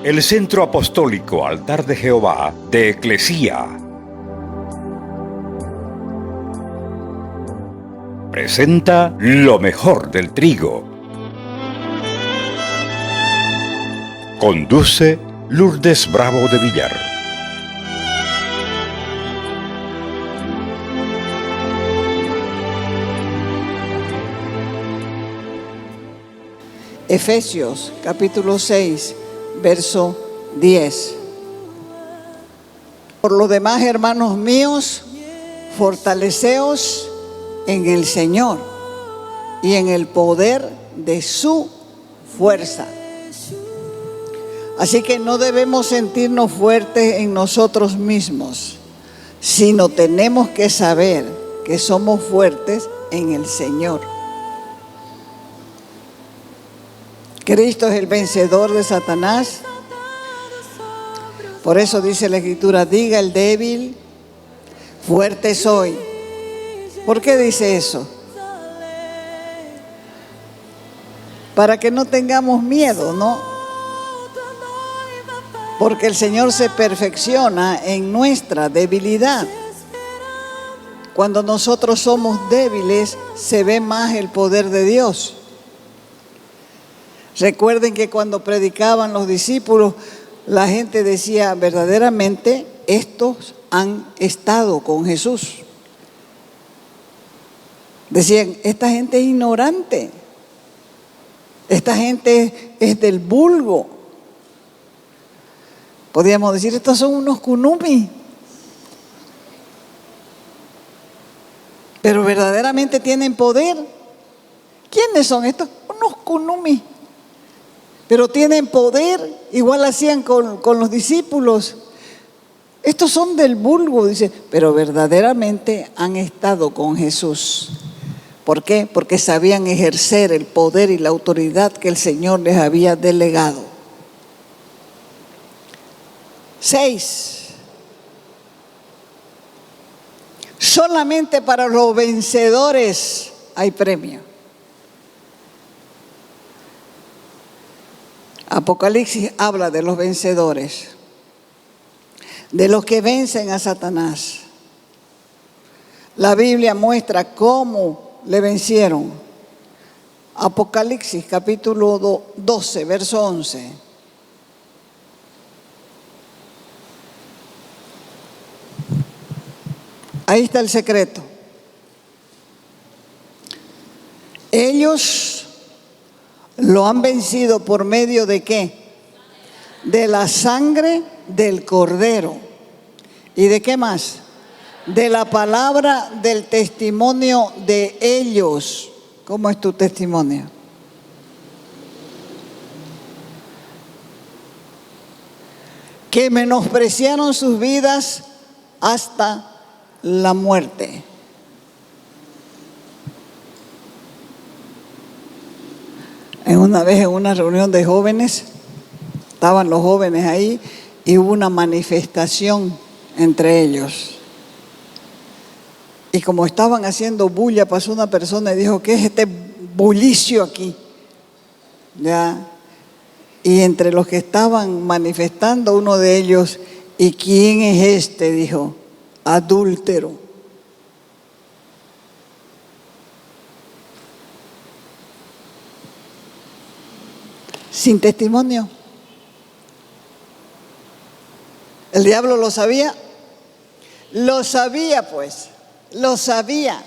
el Centro Apostólico Altar de Jehová de Eclesía presenta lo mejor del trigo. Conduce Lourdes Bravo de Villar. Efesios capítulo 6, verso 10. Por lo demás, hermanos míos, fortaleceos en el Señor y en el poder de su fuerza. Así que no debemos sentirnos fuertes en nosotros mismos, sino tenemos que saber que somos fuertes en el Señor. Cristo es el vencedor de Satanás. Por eso dice la Escritura, diga el débil, fuerte soy. ¿Por qué dice eso? Para que no tengamos miedo, ¿no? Porque el Señor se perfecciona en nuestra debilidad. Cuando nosotros somos débiles, se ve más el poder de Dios. Recuerden que cuando predicaban los discípulos, la gente decía, verdaderamente, estos han estado con Jesús. Decían, esta gente es ignorante, esta gente es del vulgo. Podríamos decir, estos son unos kunumi. Pero verdaderamente tienen poder. ¿Quiénes son estos? Unos kunumi. Pero tienen poder, igual hacían con los discípulos. Estos son del vulgo, dice, pero verdaderamente han estado con Jesús. ¿Por qué? Porque sabían ejercer el poder y la autoridad que el Señor les había delegado. 6. Solamente para los vencedores hay premio. Apocalipsis habla de los vencedores, de los que vencen a Satanás. La Biblia muestra cómo le vencieron. Apocalipsis capítulo 12, verso 11. Ahí está el secreto. Ellos lo han vencido por medio de ¿qué? De la sangre del Cordero. ¿Y de qué más? De la palabra del testimonio de ellos. ¿Cómo es tu testimonio? Que menospreciaron sus vidas hasta la muerte. Una vez en una reunión de jóvenes, estaban los jóvenes ahí y hubo una manifestación entre ellos. Y como estaban haciendo bulla, pasó una persona y dijo, ¿qué es este bullicio aquí? ¿Ya? Y entre los que estaban manifestando, uno de ellos, ¿y quién es este? Dijo, adúltero. Sin testimonio. ¿El diablo lo sabía? Lo sabía, pues. Lo sabía.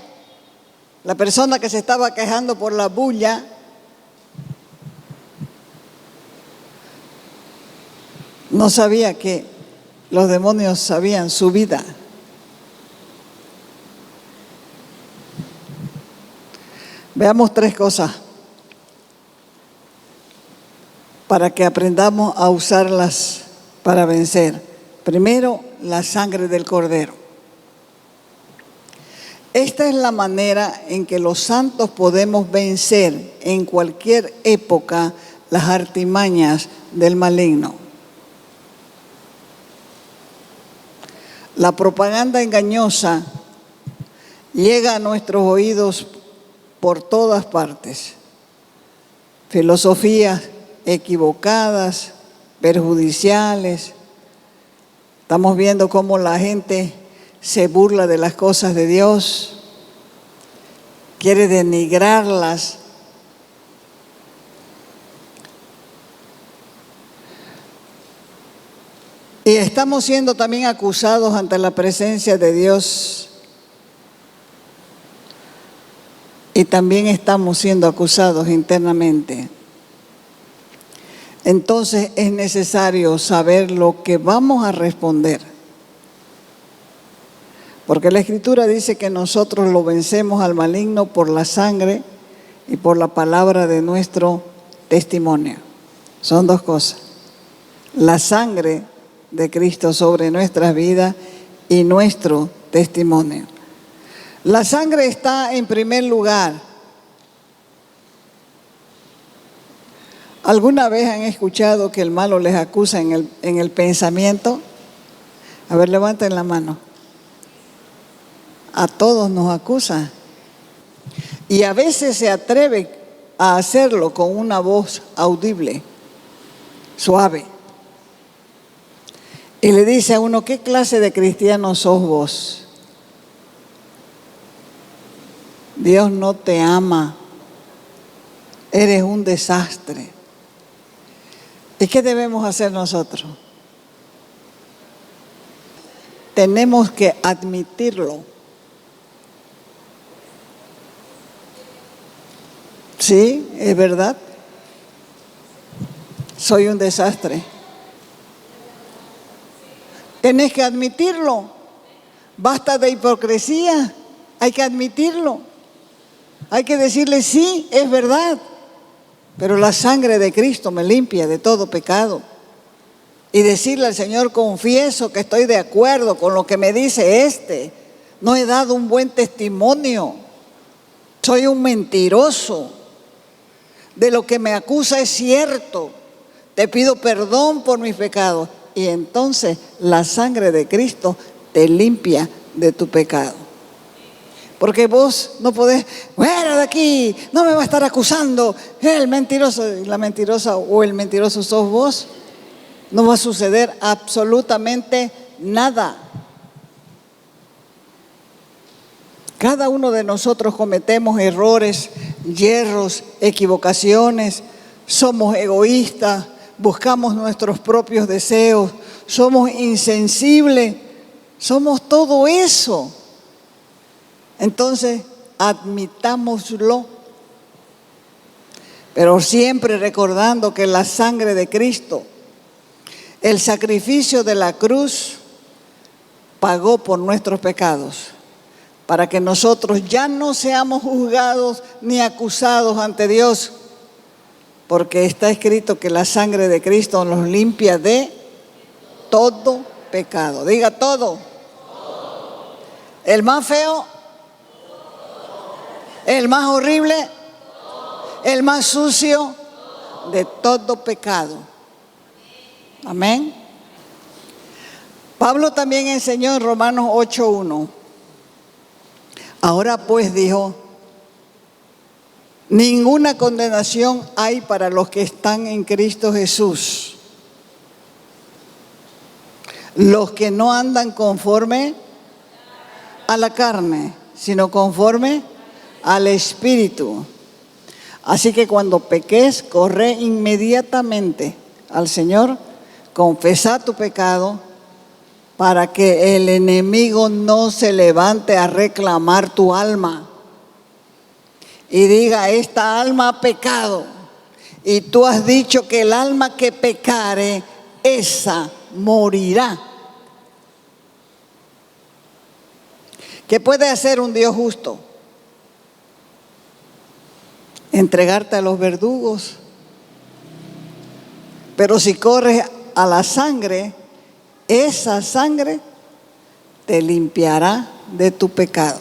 La persona que se estaba quejando por la bulla no sabía que los demonios sabían su vida. Veamos 3 cosas para que aprendamos a usarlas para vencer. Primero, la sangre del Cordero. Esta es la manera en que los santos podemos vencer en cualquier época las artimañas del maligno. La propaganda engañosa llega a nuestros oídos por todas partes. Filosofías equivocadas, perjudiciales. Estamos viendo cómo la gente se burla de las cosas de Dios, quiere denigrarlas. Y estamos siendo también acusados ante la presencia de Dios. Y también estamos siendo acusados internamente. Entonces es necesario saber lo que vamos a responder. Porque la Escritura dice que nosotros lo vencemos al maligno por la sangre y por la palabra de nuestro testimonio. Son dos cosas. La sangre de Cristo sobre nuestras vidas y nuestro testimonio. La sangre está en primer lugar. ¿Alguna vez han escuchado que el malo les acusa en el pensamiento? A ver, levanten la mano. A todos nos acusa. Y a veces se atreve a hacerlo con una voz audible, suave. Y le dice a uno, ¿qué clase de cristiano sos vos? Dios no te ama. Eres un desastre. ¿Y qué debemos hacer nosotros? Tenemos que admitirlo. Sí, es verdad. Soy un desastre. Tenés que admitirlo. Basta de hipocresía. Hay que admitirlo. Hay que decirle, sí, es verdad. Pero la sangre de Cristo me limpia de todo pecado. Y decirle al Señor, confieso que estoy de acuerdo con lo que me dice este. No he dado un buen testimonio. Soy un mentiroso. De lo que me acusa es cierto. Te pido perdón por mis pecados. Y entonces la sangre de Cristo te limpia de tu pecado. Porque vos no podés, fuera de aquí, no me va a estar acusando el mentiroso, la mentirosa o el mentiroso sos vos. No va a suceder absolutamente nada. Cada uno de nosotros cometemos errores, yerros, equivocaciones, somos egoístas, buscamos nuestros propios deseos, somos insensibles, somos todo eso. Entonces, admitámoslo, pero siempre recordando que la sangre de Cristo, el sacrificio de la cruz, pagó por nuestros pecados, para que nosotros ya no seamos juzgados ni acusados ante Dios, porque está escrito que la sangre de Cristo nos limpia de todo pecado. Diga todo. El más feo, el más horrible, el más sucio, de todo pecado. Amén. Pablo también enseñó en Romanos 8:1. Ahora pues, dijo, ninguna condenación hay para los que están en Cristo Jesús. Los que no andan conforme a la carne, sino conforme al Espíritu. Así que cuando peques, corre inmediatamente al Señor, confesá tu pecado, para que el enemigo no se levante a reclamar tu alma y diga, esta alma ha pecado. Y tú has dicho que el alma que pecare, esa morirá. ¿Qué puede hacer un Dios justo? Entregarte a los verdugos. Pero si corres a la sangre, esa sangre te limpiará de tu pecado.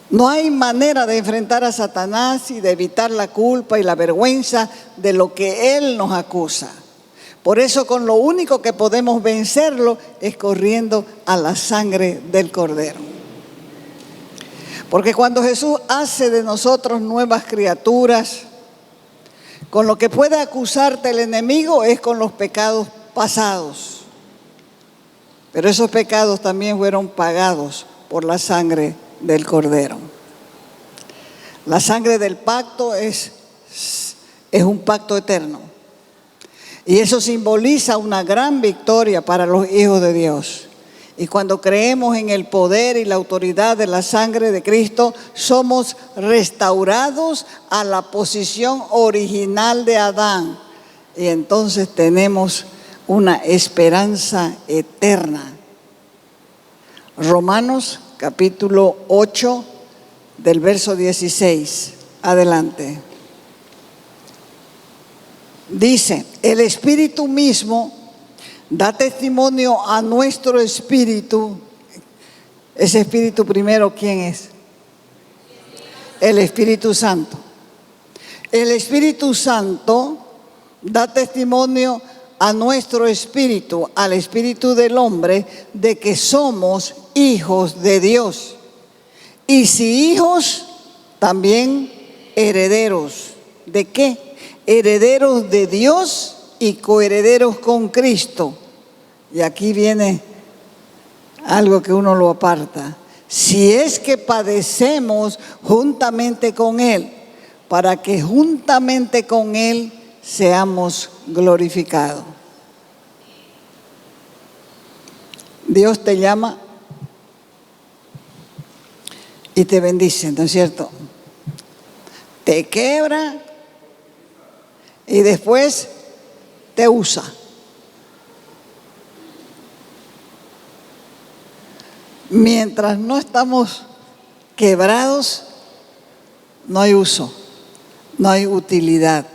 No hay manera de enfrentar a Satanás y de evitar la culpa y la vergüenza de lo que él nos acusa. Por eso, con lo único que podemos vencerlo es corriendo a la sangre del Cordero. Porque cuando Jesús hace de nosotros nuevas criaturas, Con lo que puede acusarte el enemigo es con los pecados pasados. Pero esos pecados también fueron pagados por la sangre del Cordero. La sangre del pacto es un pacto eterno. Y eso simboliza una gran victoria para los hijos de Dios. Y cuando creemos en el poder y la autoridad de la sangre de Cristo, somos restaurados a la posición original de Adán. Y entonces tenemos una esperanza eterna. Romanos capítulo 8, del verso 16. Adelante. Dice, el Espíritu mismo da testimonio a nuestro espíritu. Ese espíritu primero, ¿quién es? El Espíritu Santo. El Espíritu Santo da testimonio a nuestro espíritu, al espíritu del hombre, de que somos hijos de Dios. Y si hijos, también herederos. ¿De qué? Herederos de Dios y coherederos con Cristo. Y aquí viene algo que uno lo aparta. Si es que padecemos juntamente con Él, para que juntamente con Él seamos glorificados. Dios te llama y te bendice, ¿no es cierto? Te quebra y después te usa. Mientras no estamos quebrados, no hay uso, no hay utilidad.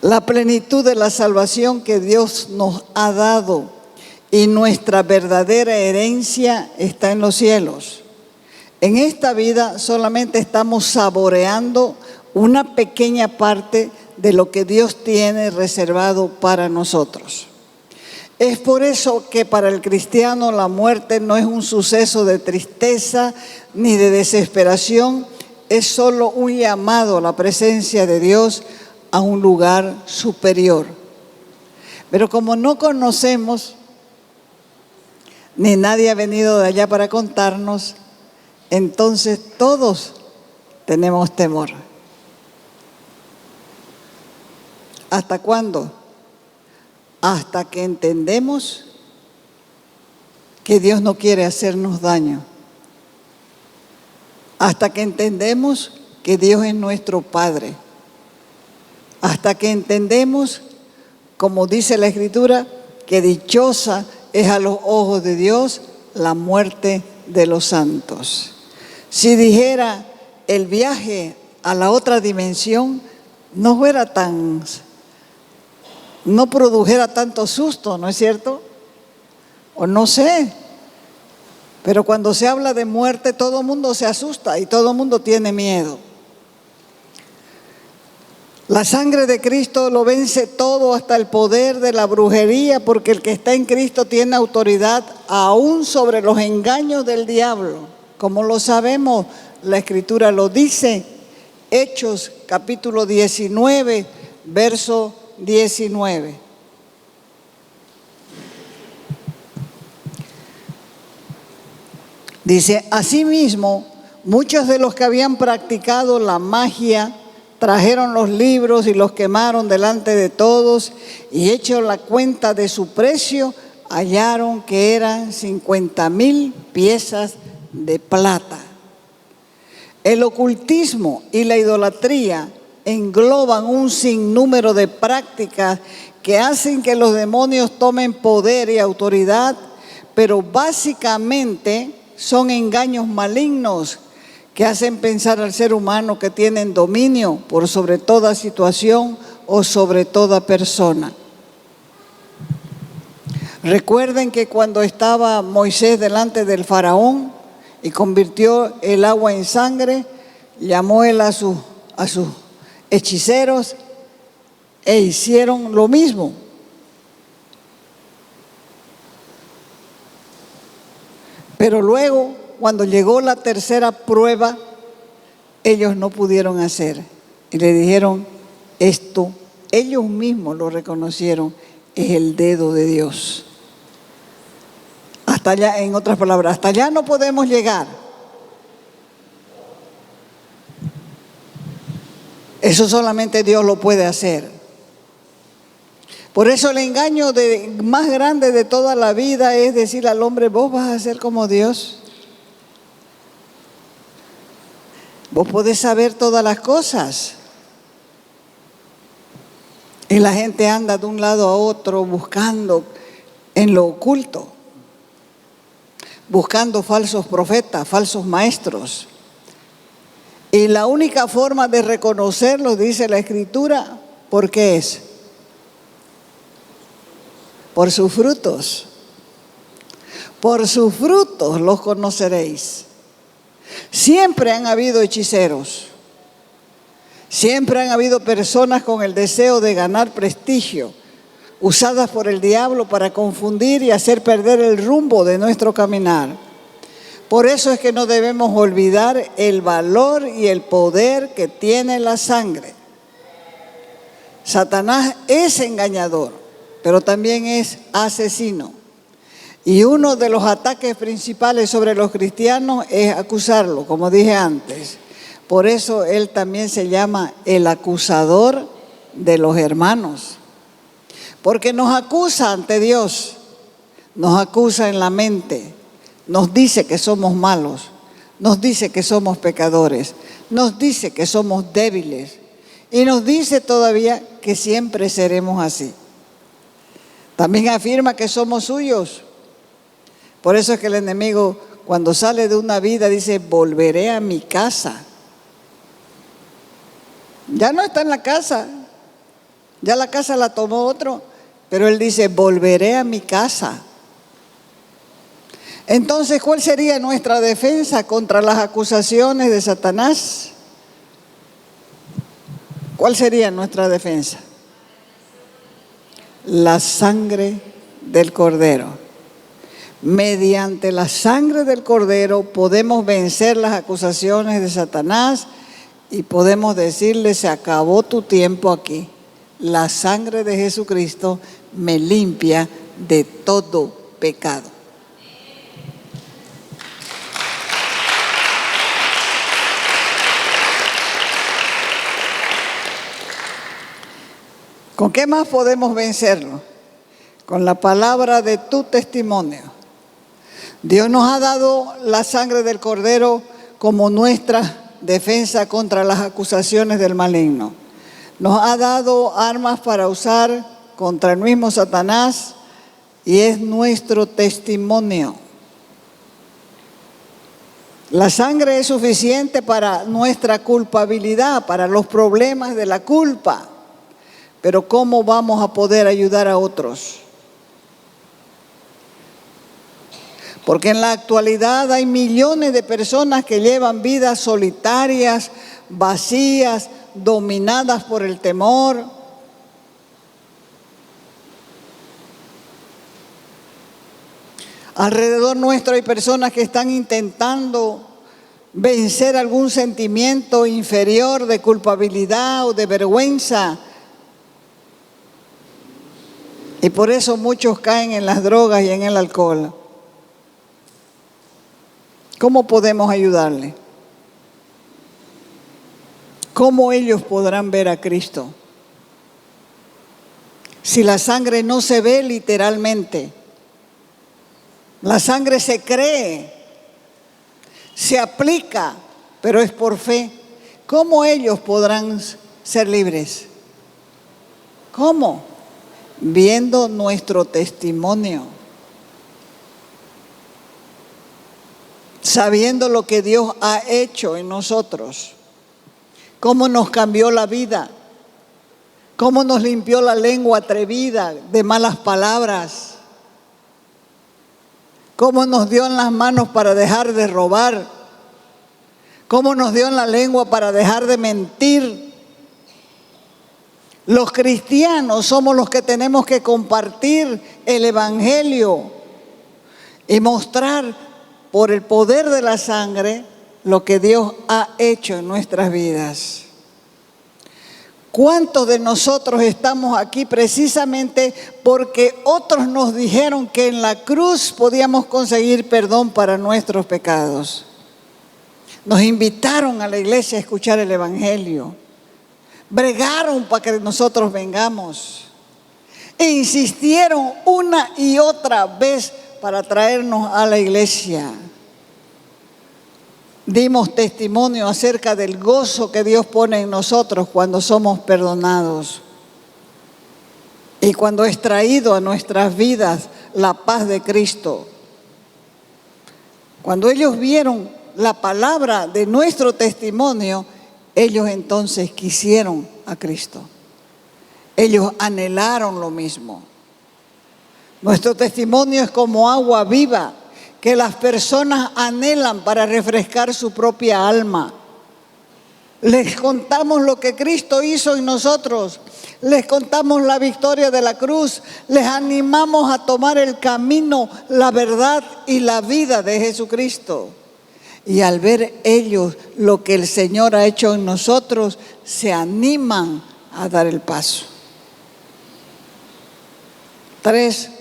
La plenitud de la salvación que Dios nos ha dado y nuestra verdadera herencia está en los cielos. En esta vida solamente estamos saboreando una pequeña parte de lo que Dios tiene reservado para nosotros. Es por eso que para el cristiano la muerte no es un suceso de tristeza ni de desesperación, es solo un llamado a la presencia de Dios a un lugar superior. Pero como no conocemos, ni nadie ha venido de allá para contarnos, entonces todos tenemos temor. ¿Hasta cuándo? Hasta que entendemos que Dios no quiere hacernos daño. Hasta que entendemos que Dios es nuestro Padre. Hasta que entendemos, como dice la Escritura, que dichosa es a los ojos de Dios la muerte de los santos. Si dijera el viaje a la otra dimensión no produjera tanto susto, ¿no es cierto? O no sé. Pero cuando se habla de muerte, todo el mundo se asusta y todo el mundo tiene miedo. La sangre de Cristo lo vence todo, hasta el poder de la brujería, porque el que está en Cristo tiene autoridad aún sobre los engaños del diablo. Como lo sabemos, la Escritura lo dice. Hechos capítulo 19, verso 19. Dice, asimismo, muchos de los que habían practicado la magia trajeron los libros y los quemaron delante de todos, y hecho la cuenta de su precio, hallaron que eran 50,000 piezas de plata. El ocultismo y la idolatría engloban un sinnúmero de prácticas que hacen que los demonios tomen poder y autoridad, pero básicamente son engaños malignos que hacen pensar al ser humano que tienen dominio por sobre toda situación o sobre toda persona. Recuerden que cuando estaba Moisés delante del faraón y convirtió el agua en sangre, llamó él a sus hechiceros e hicieron lo mismo. Pero luego, cuando llegó la tercera prueba, ellos no pudieron hacer. Y le dijeron, esto, ellos mismos lo reconocieron, es el dedo de Dios. Hasta allá, en otras palabras, hasta allá no podemos llegar. Eso solamente Dios lo puede hacer. Por eso el engaño más grande de toda la vida es decir al hombre, vos vas a ser como Dios. Vos podés saber todas las cosas. Y la gente anda de un lado a otro buscando en lo oculto, buscando falsos profetas, falsos maestros. Y la única forma de reconocerlos, dice la Escritura, ¿por qué es? Por sus frutos. Por sus frutos los conoceréis. Siempre han habido hechiceros. Siempre han habido personas con el deseo de ganar prestigio, usadas por el diablo para confundir y hacer perder el rumbo de nuestro caminar. Por eso es que no debemos olvidar el valor y el poder que tiene la sangre. Satanás es engañador, pero también es asesino. Y uno de los ataques principales sobre los cristianos es acusarlo, como dije antes. Por eso él también se llama el acusador de los hermanos. Porque nos acusa ante Dios, nos acusa en la mente, nos dice que somos malos, nos dice que somos pecadores, nos dice que somos débiles y nos dice todavía que siempre seremos así. También afirma que somos suyos. Por eso es que el enemigo, cuando sale de una vida, dice, volveré a mi casa. Ya no está en la casa, ya la casa la tomó otro, pero él dice, volveré a mi casa. Entonces, ¿cuál sería nuestra defensa contra las acusaciones de Satanás? ¿Cuál sería nuestra defensa? La sangre del Cordero. Mediante la sangre del Cordero podemos vencer las acusaciones de Satanás y podemos decirle, se acabó tu tiempo aquí. La sangre de Jesucristo me limpia de todo pecado. ¿Con qué más podemos vencerlo? Con la palabra de tu testimonio. Dios nos ha dado la sangre del Cordero como nuestra defensa contra las acusaciones del maligno. Nos ha dado armas para usar contra el mismo Satanás y es nuestro testimonio. La sangre es suficiente para nuestra culpabilidad, para los problemas de la culpa. Pero ¿cómo vamos a poder ayudar a otros? Porque en la actualidad hay millones de personas que llevan vidas solitarias, vacías, dominadas por el temor. Alrededor nuestro hay personas que están intentando vencer algún sentimiento inferior de culpabilidad o de vergüenza. Y por eso muchos caen en las drogas y en el alcohol. ¿Cómo podemos ayudarle? ¿Cómo ellos podrán ver a Cristo? Si la sangre no se ve literalmente, la sangre se cree, se aplica, pero es por fe. ¿Cómo ellos podrán ser libres? ¿Cómo? Viendo nuestro testimonio. Sabiendo lo que Dios ha hecho en nosotros, cómo nos cambió la vida, cómo nos limpió la lengua atrevida de malas palabras, cómo nos dio en las manos para dejar de robar, cómo nos dio en la lengua para dejar de mentir. Los cristianos somos los que tenemos que compartir el Evangelio y mostrar por el poder de la sangre lo que Dios ha hecho en nuestras vidas. ¿Cuántos de nosotros estamos aquí precisamente porque otros nos dijeron que en la cruz podíamos conseguir perdón para nuestros pecados? Nos invitaron a la iglesia a escuchar el evangelio. Bregaron para que nosotros vengamos. E insistieron una y otra vez para traernos a la iglesia. Dimos testimonio acerca del gozo que Dios pone en nosotros cuando somos perdonados y cuando es traído a nuestras vidas la paz de Cristo. Cuando ellos vieron la palabra de nuestro testimonio, ellos entonces quisieron a Cristo. Ellos anhelaron lo mismo. Nuestro testimonio es como agua viva que las personas anhelan para refrescar su propia alma. Les contamos lo que Cristo hizo en nosotros. Les contamos la victoria de la cruz. Les animamos a tomar el camino, la verdad y la vida de Jesucristo. Y al ver ellos lo que el Señor ha hecho en nosotros, se animan a dar el paso. 3.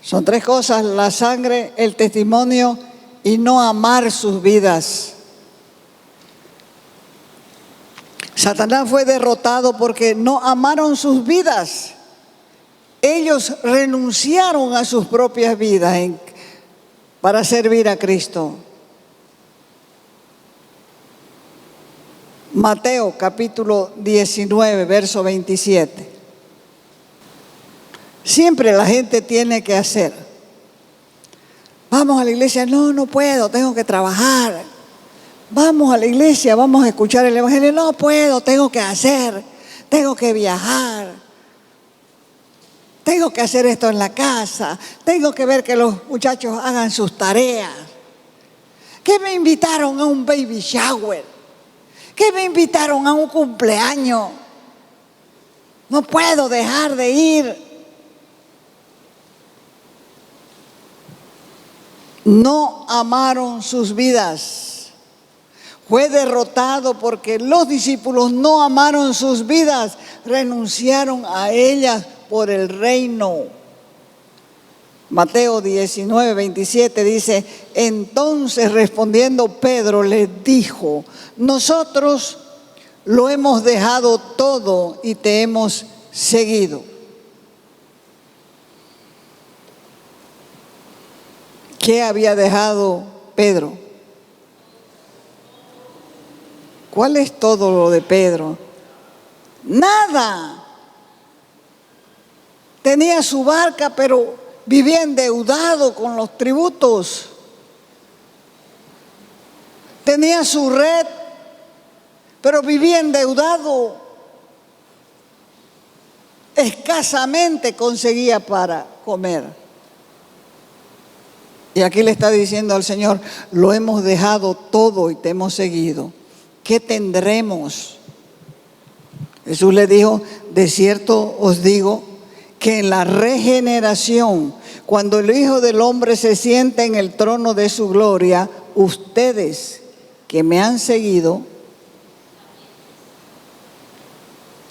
Son 3 cosas: la sangre, el testimonio y no amar sus vidas. Satanás fue derrotado porque no amaron sus vidas. Ellos renunciaron a sus propias vidas para servir a Cristo. Mateo capítulo 19, verso 27. Siempre la gente tiene que hacer. Vamos a la iglesia, no puedo, tengo que trabajar. Vamos a la iglesia, vamos a escuchar el evangelio, no puedo, tengo que hacer, tengo que viajar. Tengo que hacer esto en la casa, tengo que ver que los muchachos hagan sus tareas. Que me invitaron a un baby shower, que me invitaron a un cumpleaños. No puedo dejar de ir. No amaron sus vidas. Fue derrotado porque los discípulos no amaron sus vidas, renunciaron a ellas por el reino. Mateo 19, 27 dice: entonces respondiendo Pedro les dijo: nosotros lo hemos dejado todo y te hemos seguido. ¿Qué había dejado Pedro? ¿Cuál es todo lo de Pedro? Nada. Tenía su barca, pero vivía endeudado con los tributos. Tenía su red, pero vivía endeudado. Escasamente conseguía para comer. Y aquí le está diciendo al Señor: lo hemos dejado todo y te hemos seguido. ¿Qué tendremos? Jesús le dijo: de cierto os digo que en la regeneración, cuando el Hijo del Hombre se siente en el trono de su gloria, ustedes que me han seguido,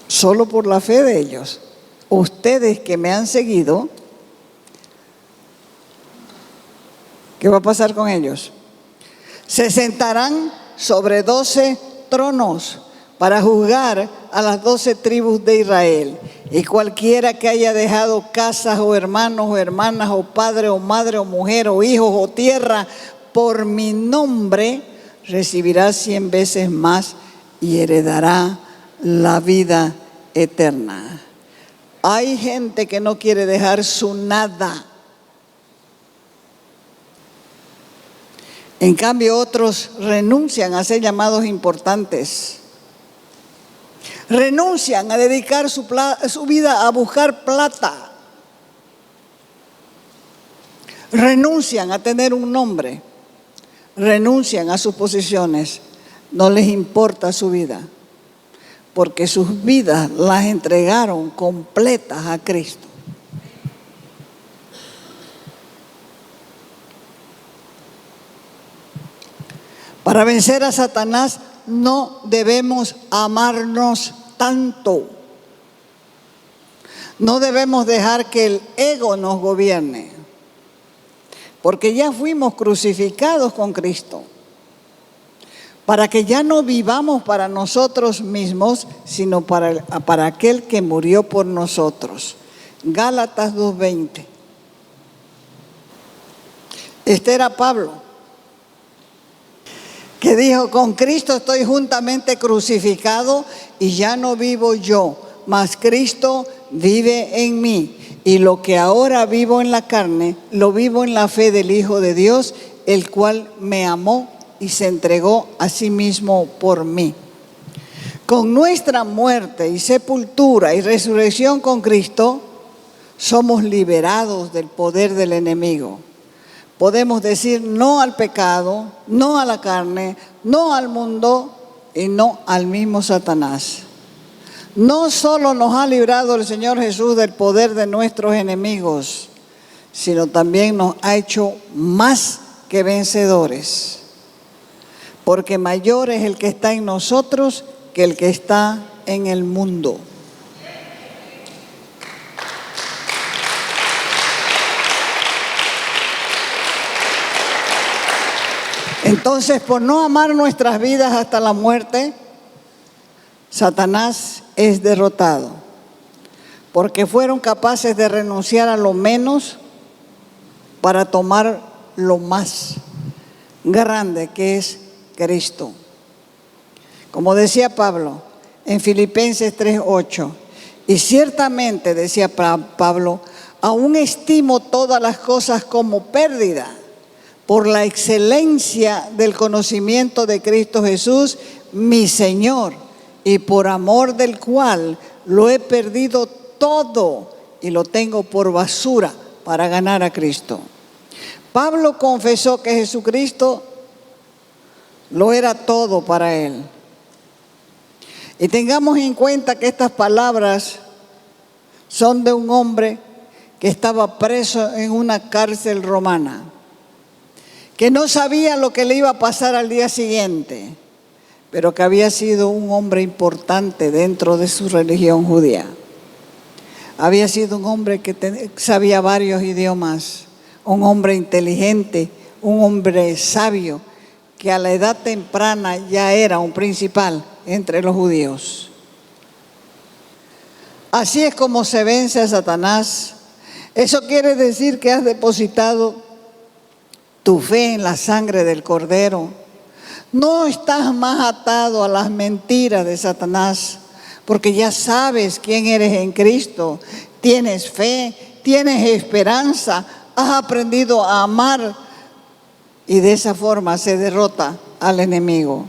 solo por la fe de ellos, ustedes que me han seguido, ¿qué va a pasar con ellos? Se sentarán sobre 12 tronos para juzgar a las 12 tribus de Israel. Y cualquiera que haya dejado casas o hermanos o hermanas o padre o madre o mujer o hijos o tierra por mi nombre, recibirá 100 veces más y heredará la vida eterna. Hay gente que no quiere dejar su nada. En cambio, otros renuncian a ser llamados importantes. Renuncian a dedicar su vida a buscar plata. Renuncian a tener un nombre. Renuncian a sus posiciones. No les importa su vida, porque sus vidas las entregaron completas a Cristo. Para vencer a Satanás no debemos amarnos tanto. No debemos dejar que el ego nos gobierne, porque ya fuimos crucificados con Cristo, para que ya no vivamos para nosotros mismos, sino para aquel que murió por nosotros. Gálatas 2:20. Este era Pablo, que dijo: con Cristo estoy juntamente crucificado y ya no vivo yo, mas Cristo vive en mí. Y lo que ahora vivo en la carne, lo vivo en la fe del Hijo de Dios, el cual me amó y se entregó a sí mismo por mí. Con nuestra muerte y sepultura y resurrección con Cristo, somos liberados del poder del enemigo. Podemos decir no al pecado, no a la carne, no al mundo y no al mismo Satanás. No solo nos ha librado el Señor Jesús del poder de nuestros enemigos, sino también nos ha hecho más que vencedores. Porque mayor es el que está en nosotros que el que está en el mundo. Entonces, por no amar nuestras vidas hasta la muerte, Satanás es derrotado, porque fueron capaces de renunciar a lo menos para tomar lo más grande, que es Cristo. Como decía Pablo en Filipenses 3:8, y ciertamente, decía Pablo, aún estimo todas las cosas como pérdida por la excelencia del conocimiento de Cristo Jesús, mi Señor, y por amor del cual lo he perdido todo y lo tengo por basura para ganar a Cristo. Pablo confesó que Jesucristo lo era todo para él. Y tengamos en cuenta que estas palabras son de un hombre que estaba preso en una cárcel romana, que no sabía lo que le iba a pasar al día siguiente, pero que había sido un hombre importante dentro de su religión judía. Había sido un hombre que sabía varios idiomas, un hombre inteligente, un hombre sabio, que a la edad temprana ya era un principal entre los judíos. Así es como se vence a Satanás. Eso quiere decir que has depositado tu fe en la sangre del Cordero. No estás más atado a las mentiras de Satanás, porque ya sabes quién eres en Cristo. Tienes fe, tienes esperanza, has aprendido a amar, y de esa forma se derrota al enemigo.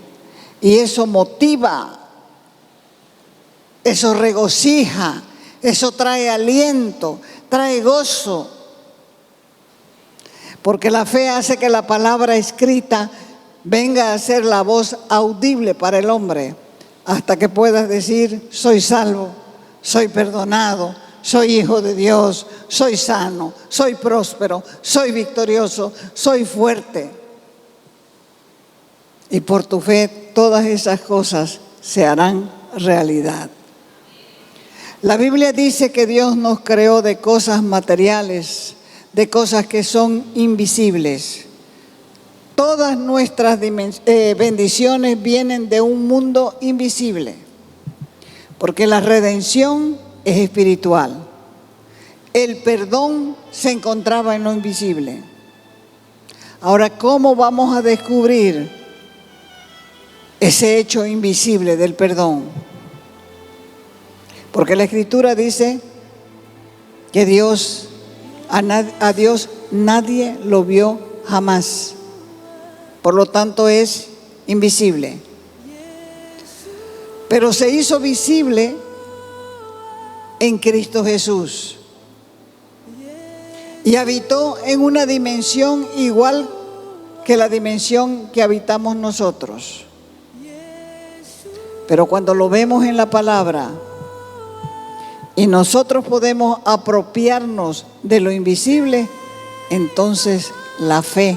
Y eso motiva, eso regocija, eso trae aliento, trae gozo. Porque la fe hace que la palabra escrita venga a ser la voz audible para el hombre, hasta que puedas decir: soy salvo, soy perdonado, soy hijo de Dios, soy sano, soy próspero, soy victorioso, soy fuerte. Y por tu fe todas esas cosas se harán realidad. La Biblia dice que Dios nos creó de cosas materiales, de cosas que son invisibles. Todas nuestras bendiciones vienen de un mundo invisible, porque la redención es espiritual. El perdón se encontraba en lo invisible. Ahora, ¿cómo vamos a descubrir ese hecho invisible del perdón? Porque la Escritura dice que a Dios nadie lo vio jamás. Por lo tanto, es invisible. Pero se hizo visible en Cristo Jesús. Y habitó en una dimensión igual que la dimensión que habitamos nosotros. Pero cuando lo vemos en la palabra y nosotros podemos apropiarnos de lo invisible, entonces la fe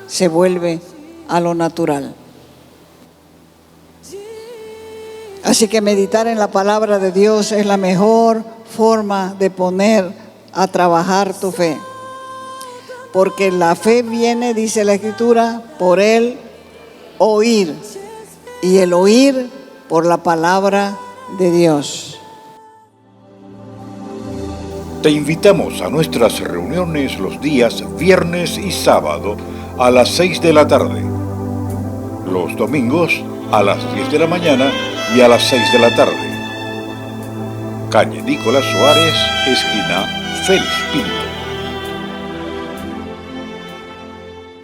se vuelve a lo natural. Así que meditar en la palabra de Dios es la mejor forma de poner a trabajar tu fe. Porque la fe viene, dice la Escritura, por el oír. Y el oír por la palabra de Dios. Te invitamos a nuestras reuniones los días viernes y sábado a las 6 de la tarde. Los domingos a las 10 de la mañana y a las 6 de la tarde. Calle Nicolás Suárez, esquina Félix Pinto.